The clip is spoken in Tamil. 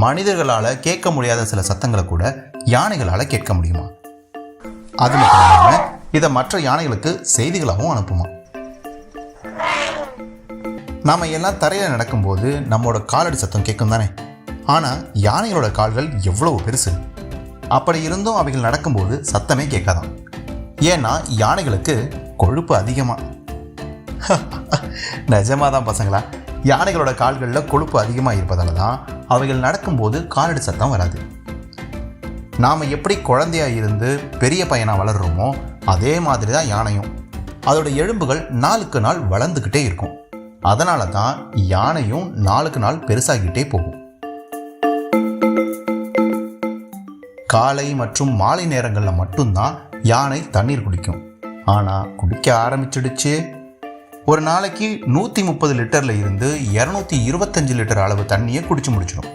மனிதர்களால் கேட்க முடியாத சில சத்தங்களை கூட யானைகளால் கேட்க முடியுமா? அது மட்டும் இல்லாமல் இதை மற்ற யானைகளுக்கு செய்திகளாகவும் அனுப்புமா. நாம் எல்லாம் தரையில் நடக்கும்போது நம்மளோட காலடி சத்தம் கேட்கும் தானே. ஆனால் யானைகளோட கால்கள் எவ்வளவு பெருசு. அப்படி இருந்தும் அவைகள் நடக்கும்போது சத்தமே கேட்காதான். ஏன்னா யானைகளுக்கு கொழுப்பு அதிகமாக. நிஜமாக தான் பசங்களா. யானைகளோட கால்களில் கொழுப்பு அதிகமாக இருப்பதால தான் அவைகள் நடக்கும்போது காலடி சத்தம் வராது. நாம் எப்படி குழந்தையாக இருந்து பெரிய பையனாக வளர்கிறோமோ அதே மாதிரி தான் யானையும். அதோட எலும்புகள் நாளுக்கு நாள் வளர்ந்துக்கிட்டே இருக்கும். அதனால தான் யானையும் நாளுக்கு நாள் பெருசாகிட்டே போகும். காலை மற்றும் மாலை நேரங்களில் மட்டும்தான் யானை தண்ணீர் குடிக்கும். ஆனால் குடிக்க ஆரம்பிச்சிடுச்சு. ஒரு நாளைக்கு 130 லிட்டரில் இருந்து 225 லிட்டர் அளவு தண்ணியை குடிச்சு முடிச்சிடும்.